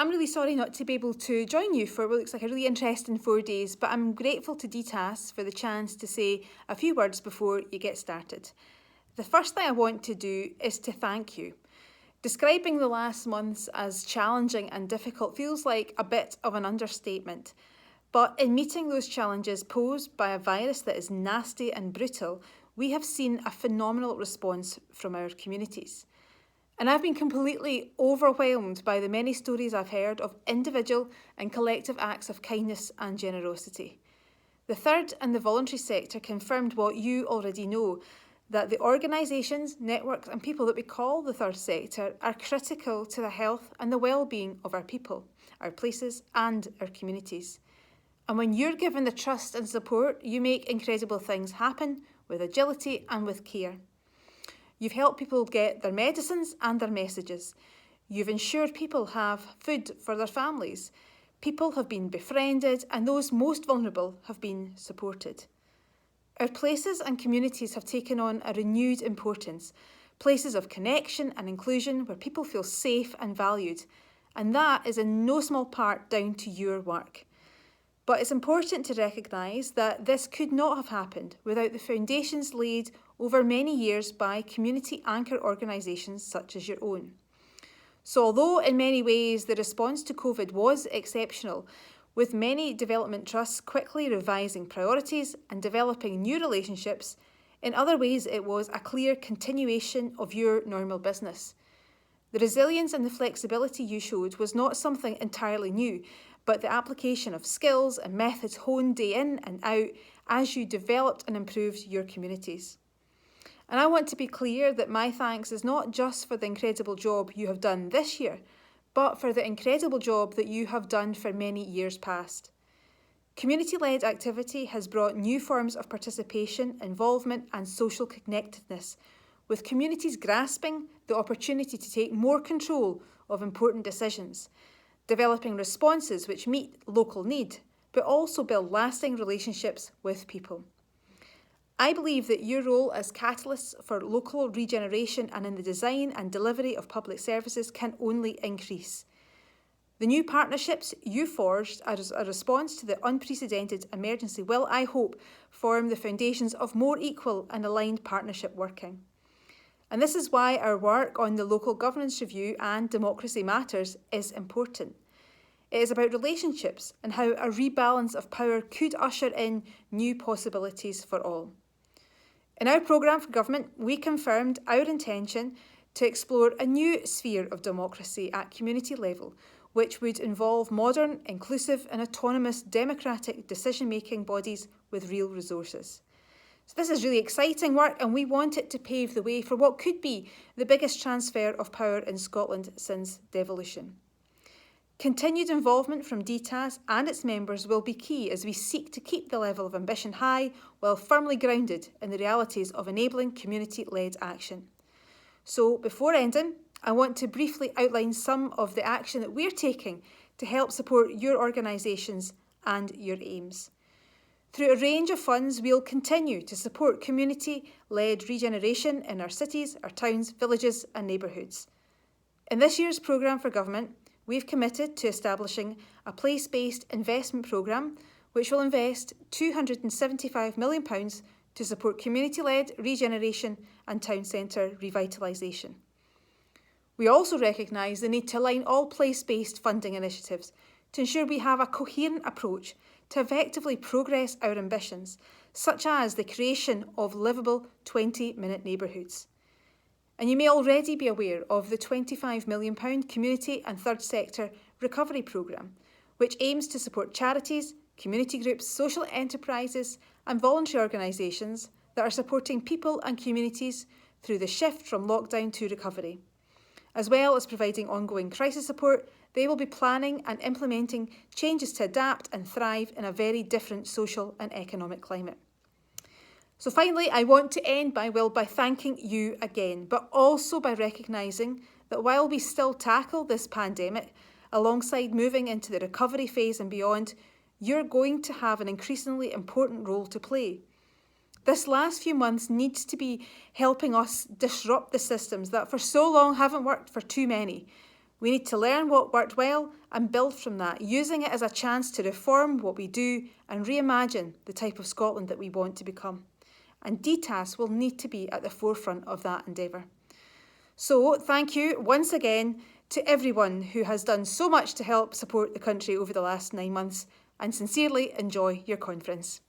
I'm really sorry not to be able to join you for what looks like a really interesting 4 days, but I'm grateful to DTAS for the chance to say a few words before you get started. The first thing I want to do is to thank you. Describing the last months as challenging and difficult feels like a bit of an understatement. But in meeting those challenges posed by a virus that is nasty and brutal, we have seen a phenomenal response from our communities. And I've been completely overwhelmed by the many stories I've heard of individual and collective acts of kindness and generosity. The third and the voluntary sector confirmed what you already know, that the organisations, networks and people that we call the third sector are critical to the health and the well-being of our people, our places and our communities. And when you're given the trust and support, you make incredible things happen with agility and with care. You've helped people get their medicines and their messages. You've ensured people have food for their families. People have been befriended and those most vulnerable have been supported. Our places and communities have taken on a renewed importance, places of connection and inclusion where people feel safe and valued. And that is in no small part down to your work. But it's important to recognise that this could not have happened without the foundations laid over many years by community anchor organisations such as your own. So although in many ways the response to COVID was exceptional, with many development trusts quickly revising priorities and developing new relationships, in other ways it was a clear continuation of your normal business. The resilience and the flexibility you showed was not something entirely new, but the application of skills and methods honed day in and out as you developed and improved your communities. And I want to be clear that my thanks is not just for the incredible job you have done this year, but for the incredible job that you have done for many years past. Community-led activity has brought new forms of participation, involvement and social connectedness, with communities grasping the opportunity to take more control of important decisions, developing responses which meet local need, but also build lasting relationships with people. I believe that your role as catalysts for local regeneration and in the design and delivery of public services can only increase. The new partnerships you forged as a response to the unprecedented emergency will, I hope, form the foundations of more equal and aligned partnership working. And this is why our work on the Local Governance Review and Democracy Matters is important. It is about relationships and how a rebalance of power could usher in new possibilities for all. In our programme for government, we confirmed our intention to explore a new sphere of democracy at community level, which would involve modern, inclusive and autonomous democratic decision-making bodies with real resources. So this is really exciting work and we want it to pave the way for what could be the biggest transfer of power in Scotland since devolution. Continued involvement from DTAS and its members will be key as we seek to keep the level of ambition high while firmly grounded in the realities of enabling community-led action. So before ending, I want to briefly outline some of the action that we're taking to help support your organisations and your aims. Through a range of funds, we'll continue to support community-led regeneration in our cities, our towns, villages and neighbourhoods. In this year's programme for government, we've committed to establishing a place-based investment programme which will invest £275 million to support community-led regeneration and town centre revitalisation. We also recognise the need to align all place-based funding initiatives to ensure we have a coherent approach to effectively progress our ambitions, such as the creation of livable 20-minute neighbourhoods. And you may already be aware of the £25 million Community and Third Sector Recovery Programme, which aims to support charities, community groups, social enterprises and voluntary organisations that are supporting people and communities through the shift from lockdown to recovery. As well as providing ongoing crisis support, they will be planning and implementing changes to adapt and thrive in a very different social and economic climate. So finally, I want to end by thanking you again, but also by recognising that while we still tackle this pandemic, alongside moving into the recovery phase and beyond, you're going to have an increasingly important role to play. This last few months needs to be helping us disrupt the systems that for so long haven't worked for too many. We need to learn what worked well and build from that, using it as a chance to reform what we do and reimagine the type of Scotland that we want to become. And DTAS will need to be at the forefront of that endeavour. So thank you once again to everyone who has done so much to help support the country over the last 9 months, and sincerely enjoy your conference.